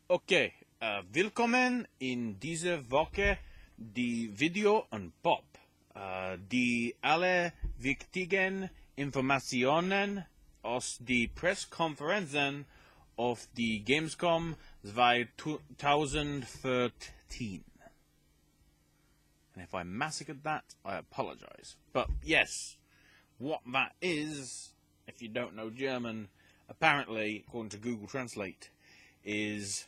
Okay, willkommen in dieser Woche die Video und Pop. Die alle wichtigen Informationen aus die Presskonferenzen auf die Gamescom 2014. And if I massacred that, I apologize. But yes, what that is, if you don't know German, apparently, according to Google Translate, is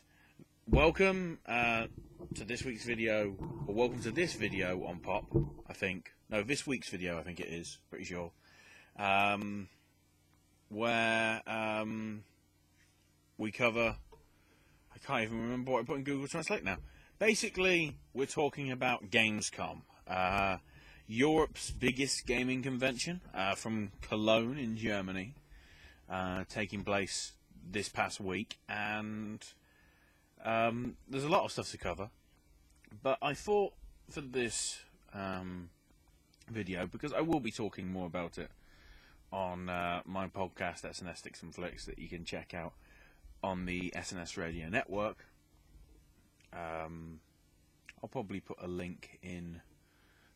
welcome to this week's video, or welcome to this video on Pop, I think. No, this week's video, I think it is, pretty sure. Where we cover, I can't even remember what I put in Google Translate now. Basically, we're talking about Gamescom, Europe's biggest gaming convention from Cologne in Germany, taking place this past week, and there's a lot of stuff to cover, but I thought for this video, because I will be talking more about it on my podcast SNS Sticks and Flicks that you can check out on the SNS Radio Network. I'll probably put a link in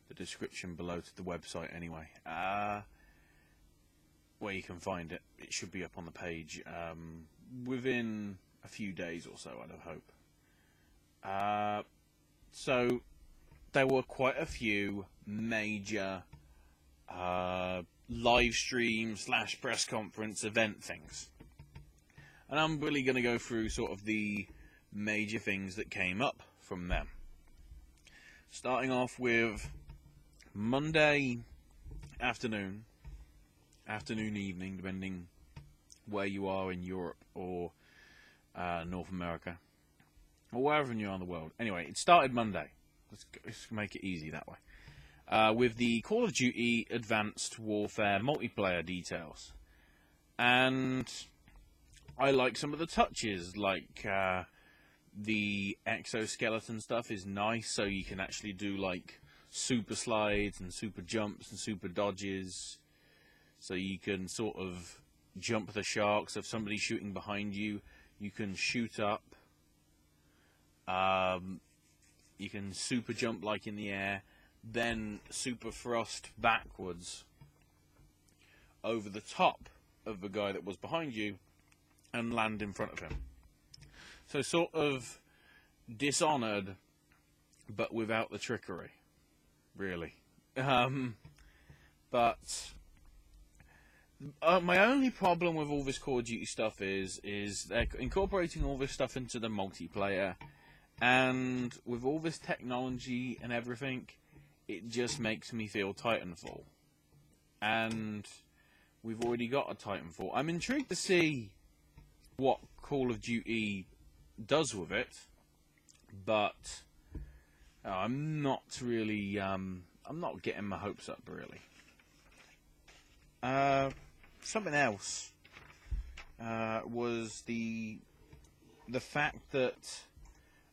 the description below to the website anyway, where you can find it. It should be up on the page within a few days or so, I'd hope. So there were quite a few major live stream / press conference event things, and I'm really going to go through sort of the major things that came up from them, starting off with Monday afternoon, evening, depending where you are in Europe or North America, or wherever you are in the world. Anyway, it started Monday. Let's make it easy that way. With the Call of Duty Advanced Warfare multiplayer details. And I like some of the touches, like the exoskeleton stuff is nice, so you can actually do like super slides and super jumps and super dodges. So you can sort of jump the sharks. If somebody's shooting behind you, you can shoot up. You can super jump like in the air, then super thrust backwards over the top of the guy that was behind you and land in front of him. So sort of Dishonored, but without the trickery, really. But my only problem with all this Call of Duty stuff is they're incorporating all this stuff into the multiplayer, and with all this technology and everything, it just makes me feel Titanfall. And we've already got a Titanfall. I'm intrigued to see what Call of Duty does with it, but I'm not really, I'm not getting my hopes up, really. Something else was the fact that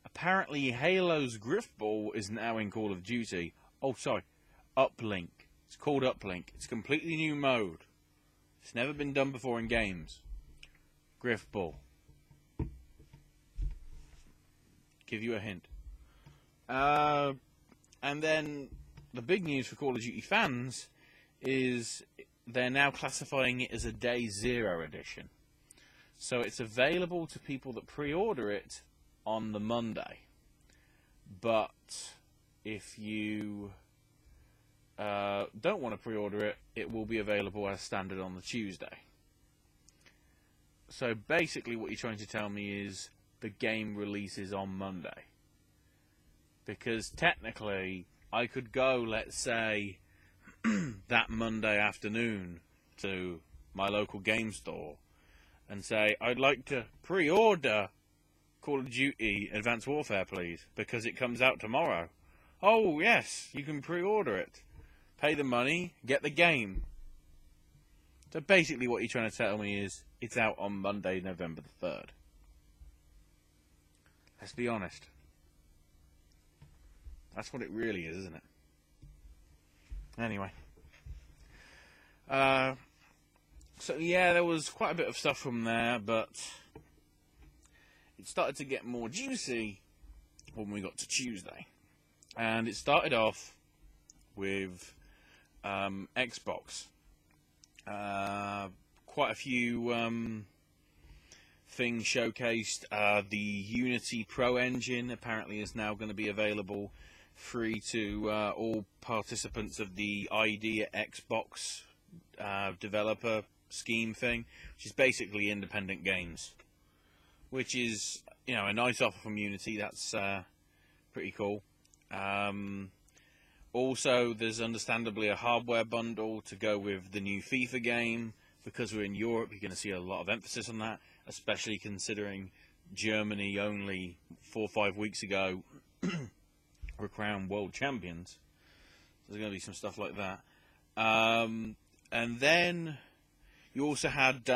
apparently Halo's Griffball is now in Call of Duty. Oh, sorry, Uplink. It's called Uplink. It's a completely new mode. It's never been done before in games. Griffball. Give you a hint. And then the big news for Call of Duty fans is they're now classifying it as a Day Zero edition. So it's available to people that pre-order it on the Monday. But if you don't want to pre-order it, it will be available as standard on the Tuesday. So basically what you're trying to tell me is the game releases on Monday. Because technically, I could go, let's say, that Monday afternoon to my local game store and say, I'd like to pre-order Call of Duty Advanced Warfare, please, because it comes out tomorrow. Oh, yes, you can pre-order it. Pay the money, get the game. So basically what you're trying to tell me is it's out on Monday, November the 3rd. Let's be honest. That's what it really is, isn't it? Anyway. So yeah, there was quite a bit of stuff from there, but it started to get more juicy when we got to Tuesday. And it started off with Xbox. Quite a few things showcased. The Unity Pro engine apparently is now going to be available free to all participants of the ID Xbox developer scheme thing, which is basically independent games, which is, you know, a nice offer from Unity. That's pretty cool. Also, there's understandably a hardware bundle to go with the new FIFA game. Because we're in Europe, you're going to see a lot of emphasis on that, especially considering Germany only 4 or 5 weeks ago were crowned world champions. So there's going to be some stuff like that. And then you also had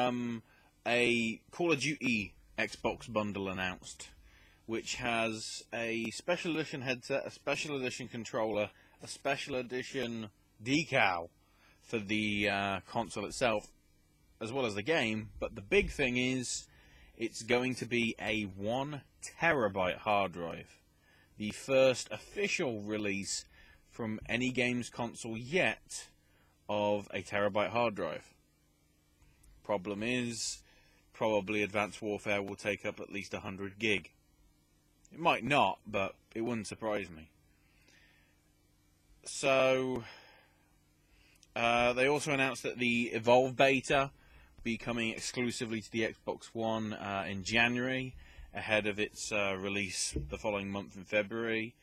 a Call of Duty Xbox bundle announced, which has a special edition headset, a special edition controller, a special edition decal for the console itself, as well as the game. But the big thing is, it's going to be a 1 terabyte hard drive. The first official release from any games console yet of a terabyte hard drive. Problem is, probably Advanced Warfare will take up at least 100 gig. It might not, but it wouldn't surprise me. So, they also announced that the Evolve beta be coming exclusively to the Xbox One in January, ahead of its release the following month in February.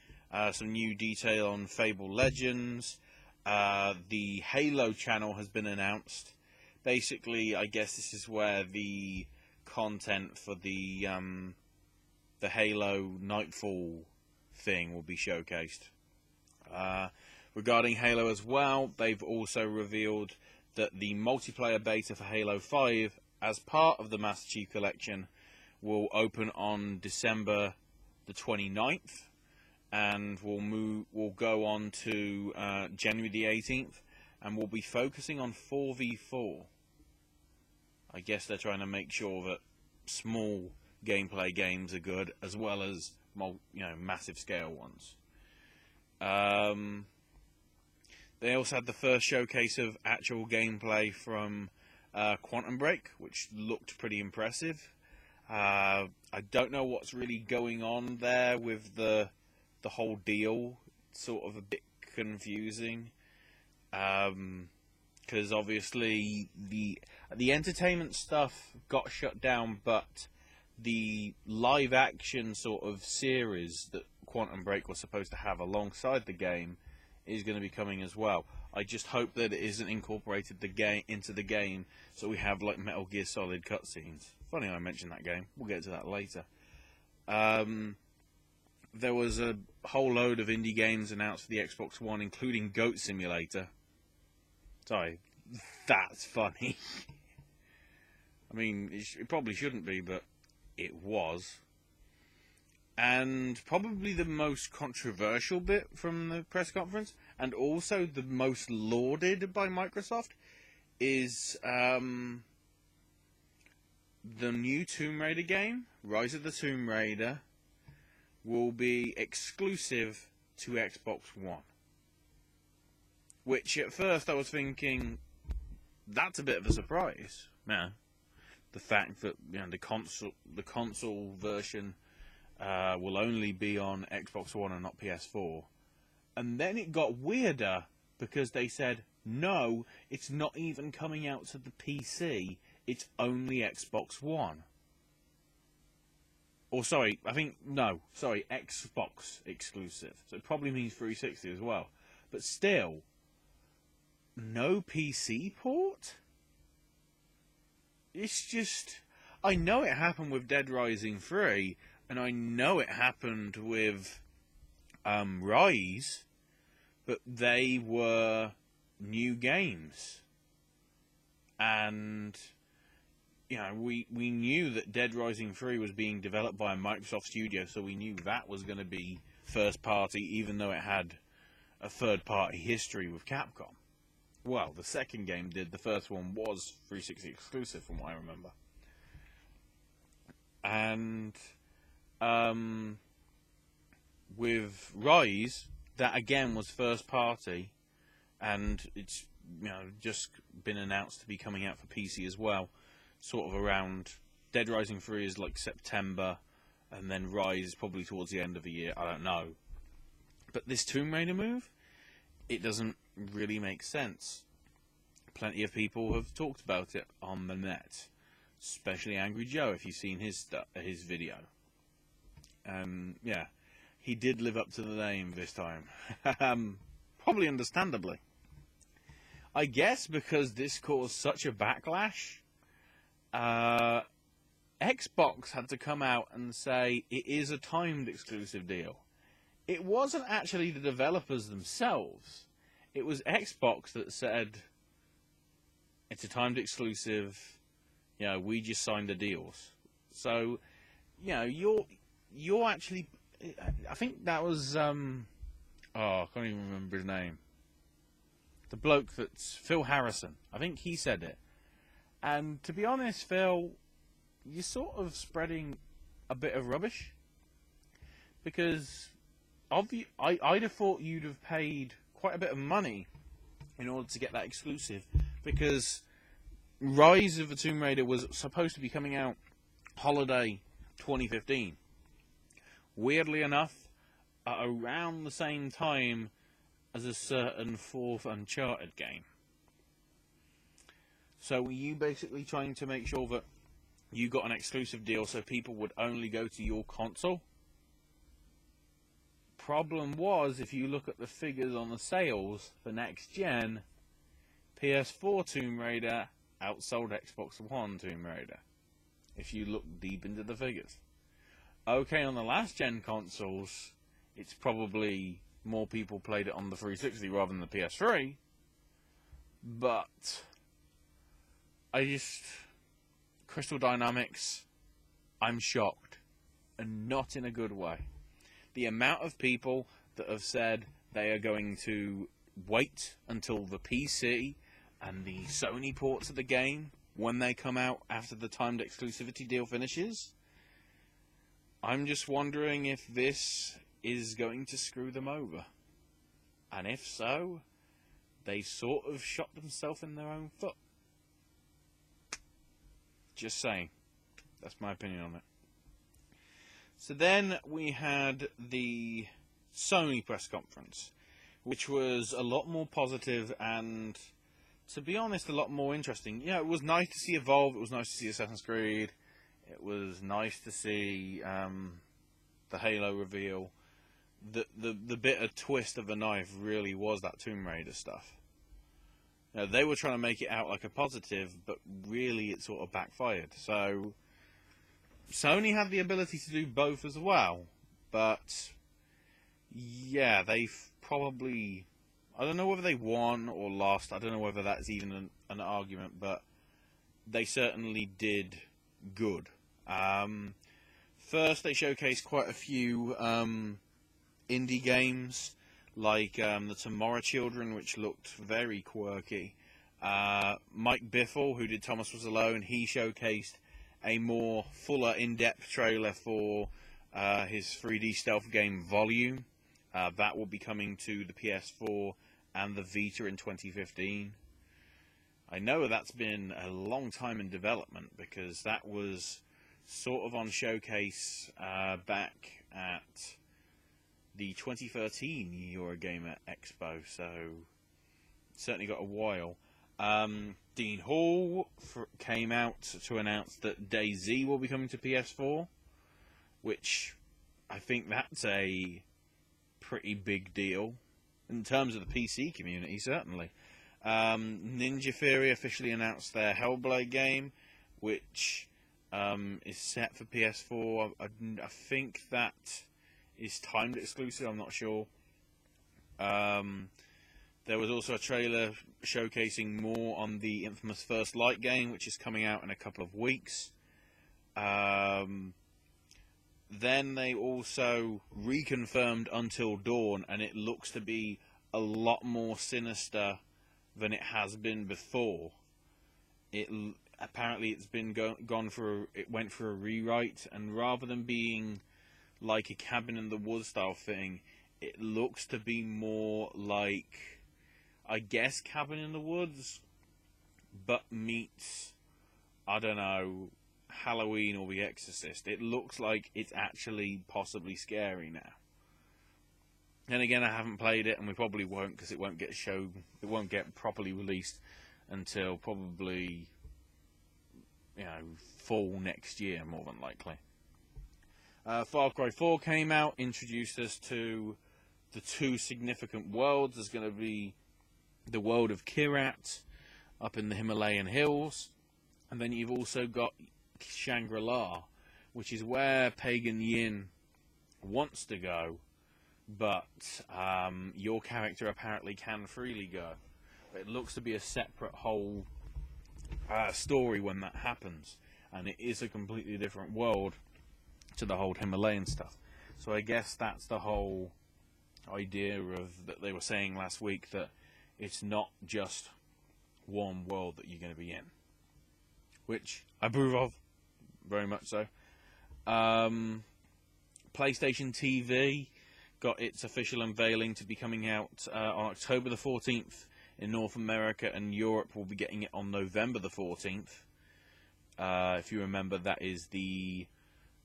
Some new detail on Fable Legends. The Halo channel has been announced. Basically, I guess this is where the content for the Halo Nightfall thing will be showcased. Regarding Halo as well, they've also revealed that the multiplayer beta for Halo 5, as part of the Master Chief Collection, will open on December the 29th, and will go on to January the 18th, and will be focusing on 4v4. I guess they're trying to make sure that small gameplay games are good, as well as massive scale ones. They also had the first showcase of actual gameplay from Quantum Break, which looked pretty impressive. I don't know what's really going on there with the whole deal. It's sort of a bit confusing, because obviously the entertainment stuff got shut down, but the live action sort of series that Quantum Break was supposed to have alongside the game is going to be coming as well. I just hope that it isn't incorporated into the game, so we have like Metal Gear Solid cutscenes. Funny I mentioned that game. We'll get to that later. There was a whole load of indie games announced for the Xbox One, including Goat Simulator. Sorry, that's funny. I mean, it probably shouldn't be, but it was. And probably the most controversial bit from the press conference, and also the most lauded by Microsoft, is the new Tomb Raider game, Rise of the Tomb Raider, will be exclusive to Xbox One. Which at first I was thinking, that's a bit of a surprise. Yeah. The fact that the console version will only be on Xbox One and not PS4. And then it got weirder, because they said, no, it's not even coming out to the PC, it's only Xbox One. Or sorry, Xbox exclusive. So it probably means 360 as well. But still, no PC port? It's just, I know it happened with Dead Rising 3, and I know it happened with Rise, but they were new games. And, we knew that Dead Rising 3 was being developed by a Microsoft studio, so we knew that was going to be first party, even though it had a third party history with Capcom. Well, the second game did. The first one was 360 exclusive, from what I remember. And with Rise, that again was first party, and it's just been announced to be coming out for PC as well, sort of around. Dead Rising 3 is like September, and then Rise is probably towards the end of the year. I don't know. But this Tomb Raider move, it doesn't really make sense. Plenty of people have talked about it on the net, especially Angry Joe, if you've seen his video. Yeah, he did live up to the name this time. Probably understandably. I guess because this caused such a backlash, Xbox had to come out and say it is a timed exclusive deal. It wasn't actually the developers themselves. It was Xbox that said it's a timed exclusive. We just signed the deals. So, you're actually. I think that was I can't even remember his name. The bloke that's Phil Harrison. I think he said it. And to be honest, Phil, you're sort of spreading a bit of rubbish, because I'd have thought you'd have paid quite a bit of money in order to get that exclusive, because Rise of the Tomb Raider was supposed to be coming out holiday 2015. Weirdly enough, at around the same time as a certain fourth Uncharted game. So were you basically trying to make sure that you got an exclusive deal so people would only go to your console? Problem was, if you look at the figures on the sales for next gen, PS4 Tomb Raider outsold Xbox One Tomb Raider, if you look deep into the figures. Okay, on the last gen consoles, it's probably more people played it on the 360 rather than the PS3, but Crystal Dynamics, I'm shocked, and not in a good way. The amount of people that have said they are going to wait until the PC and the Sony ports of the game, when they come out after the timed exclusivity deal finishes, I'm just wondering if this is going to screw them over. And if so, they sort of shot themselves in their own foot. Just saying. That's my opinion on it. So then we had the Sony press conference, which was a lot more positive and, to be honest, a lot more interesting. It was nice to see Evolve, it was nice to see Assassin's Creed, it was nice to see the Halo reveal. The bitter twist of the knife really was that Tomb Raider stuff. They were trying to make it out like a positive, but really it sort of backfired. So Sony had the ability to do both as well, but yeah, they've probably, I don't know whether they won or lost, I don't know whether that's even an argument, but they certainly did good. First, they showcased quite a few indie games, like the Tomorrow Children, which looked very quirky. Mike Biffle, who did Thomas Was Alone, he showcased a more fuller, in-depth trailer for his 3D stealth game Volume. That will be coming to the PS4 and the Vita in 2015. I know that's been a long time in development, because that was sort of on showcase back at the 2013 Eurogamer Expo, so certainly got a while. Dean Hall came out to announce that DayZ will be coming to PS4, which I think that's a pretty big deal in terms of the PC community, certainly. Ninja Theory officially announced their Hellblade game, which is set for PS4. I think that is timed exclusive, I'm not sure. There was also a trailer showcasing more on the infamous First Light game, which is coming out in a couple of weeks. Then they also reconfirmed Until Dawn, and it looks to be a lot more sinister than it has been before. Apparently it's been it went for a rewrite, and rather than being like a cabin in the woods style thing. It looks to be more like, I guess, Cabin in the Woods, but meets, I don't know, Halloween or The Exorcist. It looks like it's actually possibly scary now. And again, I haven't played it, and we probably won't, because it won't get properly released until probably, fall next year, more than likely. Far Cry 4 came out, introduced us to the two significant worlds. There's going to be the world of Kyrat up in the Himalayan hills, and then you've also got Shangri-La, which is where Pagan Yin wants to go, but your character apparently can freely go. But it looks to be a separate whole story when that happens, and it is a completely different world to the whole Himalayan stuff. So I guess that's the whole idea of that they were saying last week, that it's not just one world that you're going to be in, which I approve of, very much so. PlayStation TV got its official unveiling to be coming out on October the 14th in North America, and Europe will be getting it on November the 14th. If you remember, that is the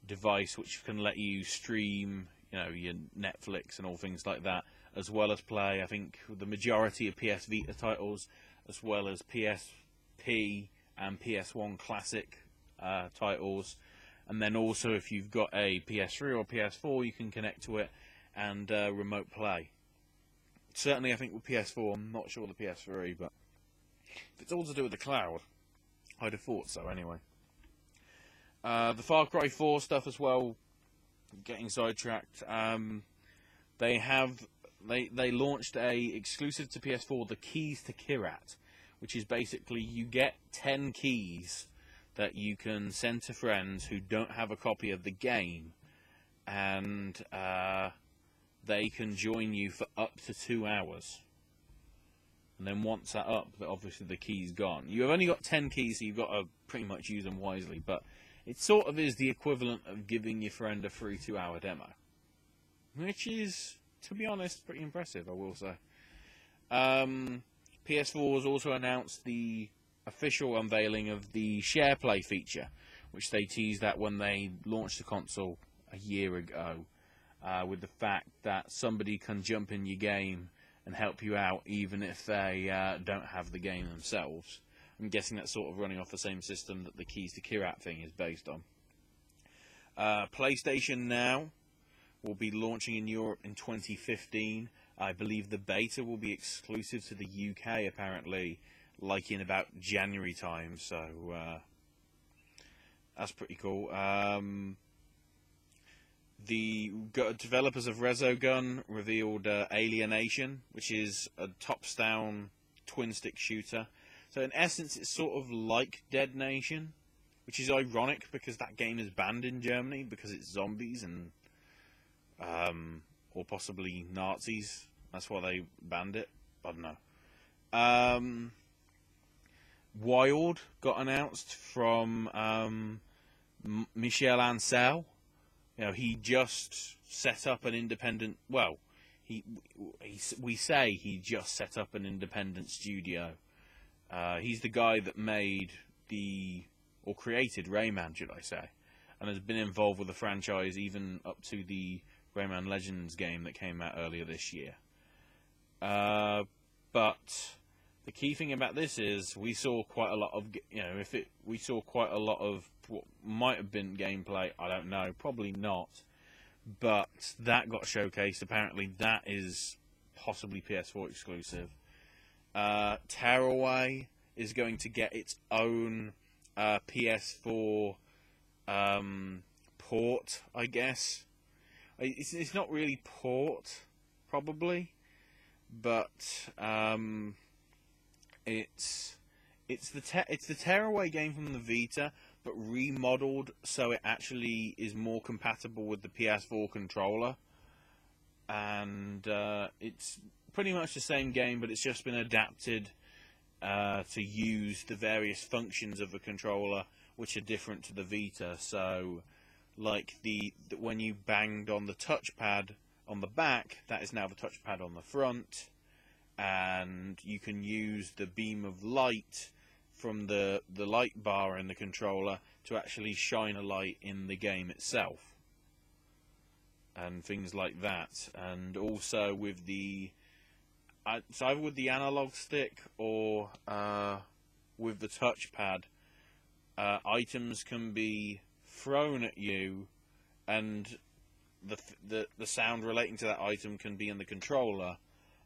device which can let you stream, your Netflix and all things like that, as well as play, I think, the majority of PS Vita titles, as well as PSP and PS1 classic titles. And then also, if you've got a PS3 or PS4, you can connect to it and remote play. Certainly, I think with PS4, I'm not sure with the PS3, but if it's all to do with the cloud, I'd have thought so anyway. The Far Cry 4 stuff as well, getting sidetracked. They launched a exclusive to PS4, the Keys to Kyrat, which is basically you get 10 keys that you can send to friends who don't have a copy of the game, and they can join you for up to 2 hours. And then once that's up, obviously the key's gone. You've only got 10 keys, so you've got to pretty much use them wisely, but it sort of is the equivalent of giving your friend a free 2-hour demo, which is, to be honest, pretty impressive, I will say. PS4 has also announced the official unveiling of the share play feature, which they teased at when they launched the console a year ago, with the fact that somebody can jump in your game and help you out even if they don't have the game themselves. I'm guessing that's sort of running off the same system that the Keys to Kyrat thing is based on. PlayStation Now will be launching in Europe in 2015. I believe the beta will be exclusive to the UK, apparently, like in about January time, so that's pretty cool. The developers of Resogun revealed Alienation, which is a tops-down twin-stick shooter. So in essence, it's sort of like Dead Nation, which is ironic because that game is banned in Germany because it's zombies and or possibly Nazis. That's why they banned it. I don't know. Wild got announced from Michel Ancel. He just set up an independent. Well, we say he just set up an independent studio. He's the guy that made or created Rayman, should I say, and has been involved with the franchise even up to the Rayman Legends game that came out earlier this year. But the key thing about this is we saw quite a lot of, we saw quite a lot of what might have been gameplay. I don't know, probably not, but that got showcased. Apparently, that is possibly PS4 exclusive. Tearaway is going to get its own PS4 port, I guess. It's not really port, probably, but it's the Tearaway game from the Vita, but remodeled so it actually is more compatible with the PS4 controller, and it's pretty much the same game, but it's just been adapted to use the various functions of the controller, which are different to the Vita. So like when you banged on the touchpad on the back, that is now the touchpad on the front, and you can use the beam of light from the light bar in the controller to actually shine a light in the game itself, and things like that. And also with it's either with the analog stick or with the touchpad, items can be thrown at you, and the sound relating to that item can be in the controller,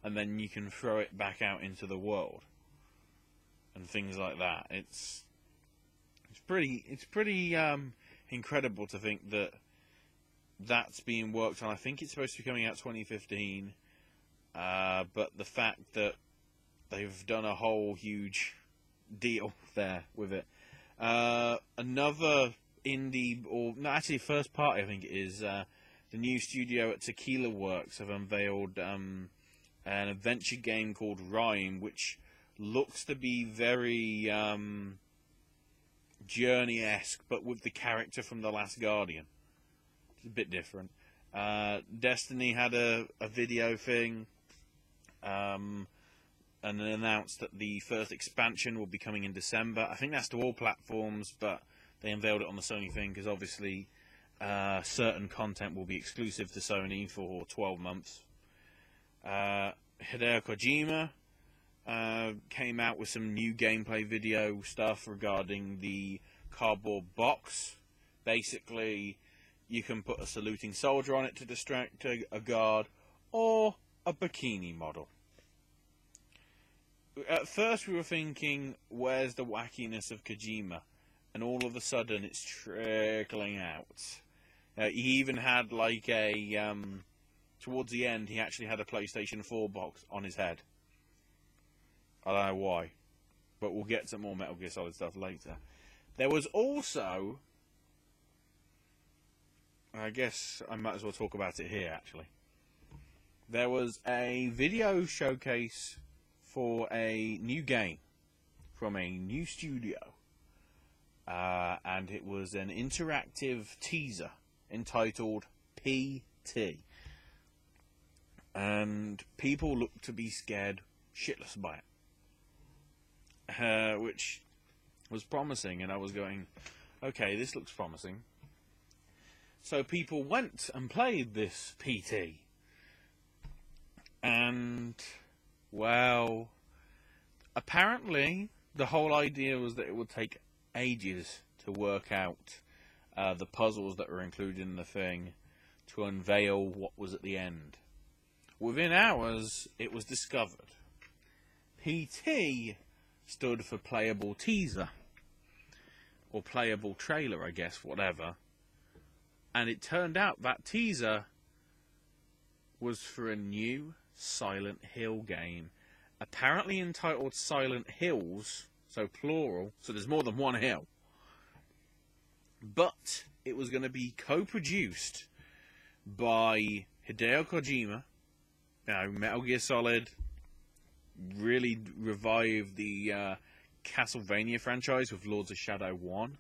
and then you can throw it back out into the world and things like that. It's pretty incredible to think that that's being worked on. I think it's supposed to be coming out 2015, but the fact that they've done a whole huge deal there with it. Another indie, or no, actually first party, I think it is, the new studio at Tequila Works have unveiled an adventure game called Rhyme, which looks to be very Journey-esque, but with the character from The Last Guardian. It's a bit different. Destiny had a video thing, and announced that the first expansion will be coming in December. I think that's to all platforms, but they unveiled it on the Sony thing because obviously certain content will be exclusive to Sony for 12 months. Hideo Kojima came out with some new gameplay video stuff regarding the cardboard box. Basically, you can put a saluting soldier on it to distract a guard, or a bikini model. At first we were thinking, where's the wackiness of Kojima? And all of a sudden it's trickling out. He even had like a, towards the end, he actually had a PlayStation 4 box on his head. I don't know why, but we'll get some more Metal Gear Solid stuff later. There was also, I guess I might as well talk about it here actually. There was a video showcase for a new game from a new studio, and it was an interactive teaser entitled PT, and people looked to be scared shitless by it, which was promising, and I was going, okay, this looks promising. So people went and played this PT, and well, apparently the whole idea was that it would take ages to work out the puzzles that were included in the thing to unveil what was at the end. Within hours, it was discovered. PT stood for playable teaser, or playable trailer, I guess, whatever. And it turned out that teaser was for a new Silent Hill game, apparently entitled Silent Hills, so plural, so there's more than one hill. But it was going to be co-produced by Hideo Kojima. Metal Gear Solid really revived the Castlevania franchise with Lords of Shadow 1.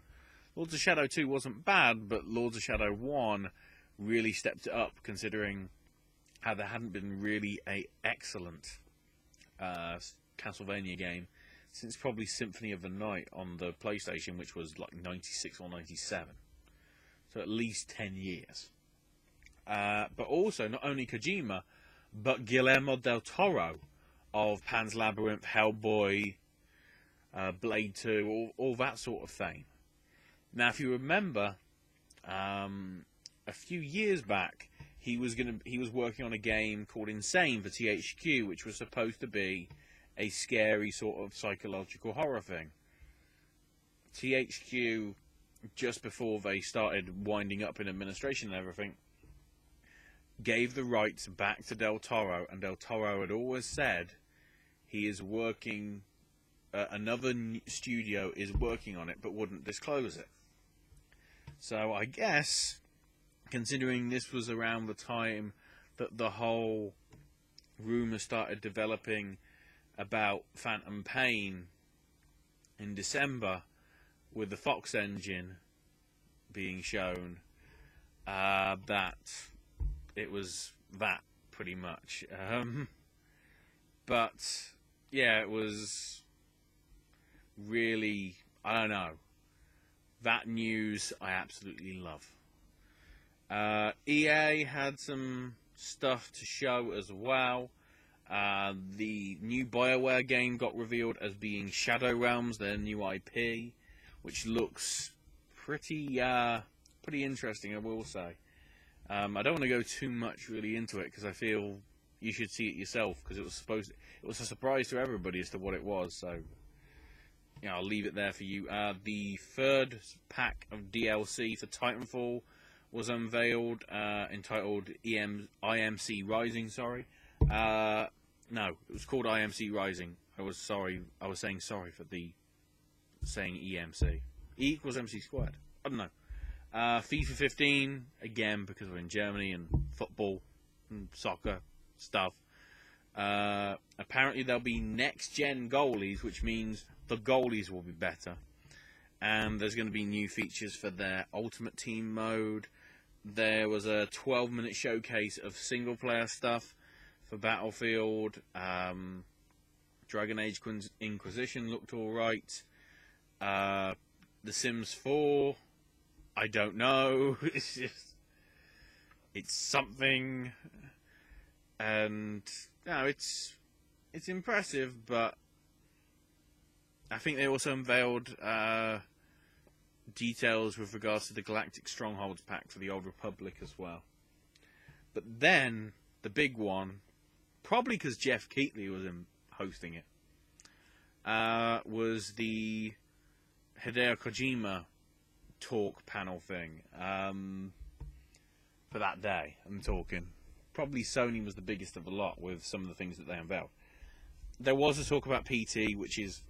Lords of Shadow 2 wasn't bad, but Lords of Shadow 1 really stepped it up, considering how there hadn't been really an excellent Castlevania game since probably Symphony of the Night on the PlayStation, which was like 96 or 97. So at least 10 years. But also, not only Kojima, but Guillermo del Toro of Pan's Labyrinth, Hellboy, Blade 2, all that sort of thing. Now, if you remember, a few years back, he was working on a game called Insane for THQ, which was supposed to be a scary sort of psychological horror thing. THQ, just before they started winding up in administration and everything, gave the rights back to Del Toro, and Del Toro had always said he is working, another studio is working on it, but wouldn't disclose it. So I guess, considering this was around the time that the whole rumour started developing about Phantom Pain in December, with the Fox engine being shown, that it was that pretty much. But yeah, it was really, I don't know. That news I absolutely love. EA had some stuff to show as well. The new BioWare game got revealed as being Shadow Realms, their new IP, which looks pretty interesting, I will say. I don't want to go too much really into it because I feel you should see it yourself, because it was a surprise to everybody as to what it was. So yeah, I'll leave it there for you. The third pack of DLC for Titanfall was unveiled, entitled IMC Rising. Sorry, no, it was called IMC Rising. I was saying sorry for saying EMC. E equals MC squared. I don't know. FIFA 15 again, because we're in Germany and football and soccer stuff. Apparently there'll be next-gen goalies, which means the goalies will be better. And there's going to be new features for their Ultimate Team mode. There was a 12-minute showcase of single-player stuff for Battlefield. Dragon Age Inquisition looked alright. The Sims 4, I don't know. It's something. And no, it's impressive, but I think they also unveiled details with regards to the Galactic Strongholds pack for the Old Republic as well. But then the big one, probably because Jeff Keighley was hosting it, was the Hideo Kojima talk panel thing for that day. I'm talking. Probably Sony was the biggest of the lot with some of the things that they unveiled. There was a talk about PT, which is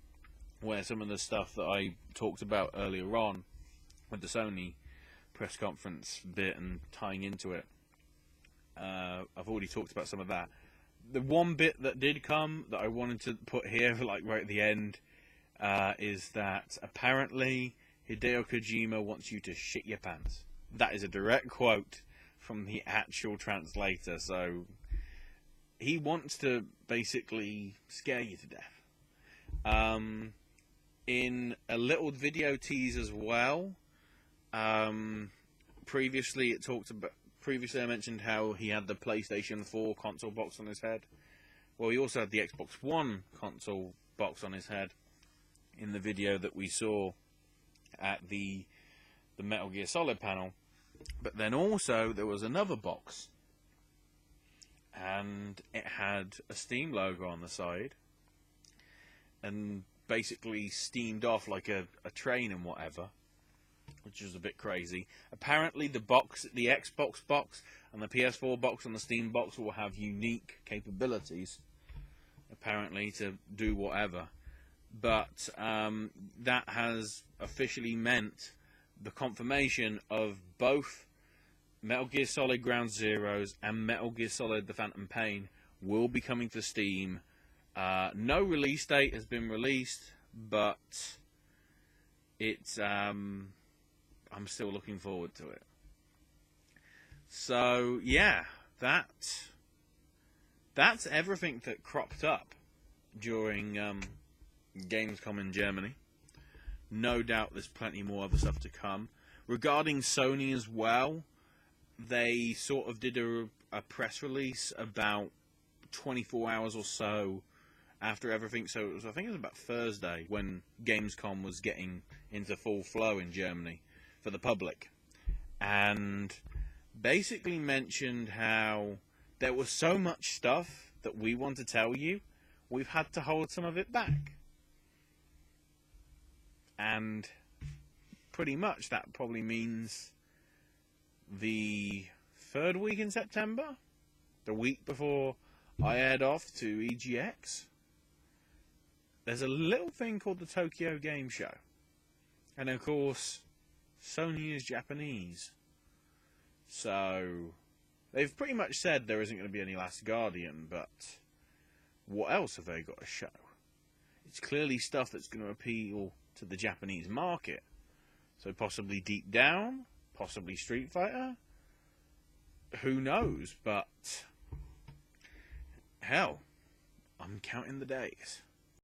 where some of the stuff that I talked about earlier on with the Sony press conference bit and tying into it. I've already talked about some of that. The one bit that did come that I wanted to put here, like right at the end, is that apparently Hideo Kojima wants you to shit your pants. That is a direct quote from the actual translator, so he wants to basically scare you to death. In a little video tease as well, previously I mentioned how he had the PlayStation 4 console box on his head. Well, he also had the Xbox One console box on his head in the video that we saw at the Metal Gear Solid panel. But then also there was another box, and it had a Steam logo on the side, and basically steamed off like a train and whatever, which was a bit crazy. Apparently the Xbox box and the PS4 box and the Steam box will have unique capabilities, apparently, to do whatever. But that has officially meant the confirmation of both Metal Gear Solid Ground Zeroes and Metal Gear Solid The Phantom Pain will be coming to Steam. No release date has been released, but it's I'm still looking forward to it. So yeah, that's everything that cropped up during Gamescom in Germany. No doubt there's plenty more other stuff to come. Regarding Sony as well, they sort of did a press release about 24 hours or so after everything. So I think it was about Thursday when Gamescom was getting into full flow in Germany for the public. And basically mentioned how there was so much stuff that we want to tell you, we've had to hold some of it back. And pretty much that probably means the third week in September, the week before I head off to EGX, there's a little thing called the Tokyo Game Show. And of course, Sony is Japanese. So they've pretty much said there isn't going to be any Last Guardian, but what else have they got to show? It's clearly stuff that's going to appeal to the Japanese market. So possibly Deep Down, possibly Street Fighter, who knows? But hell, I'm counting the days.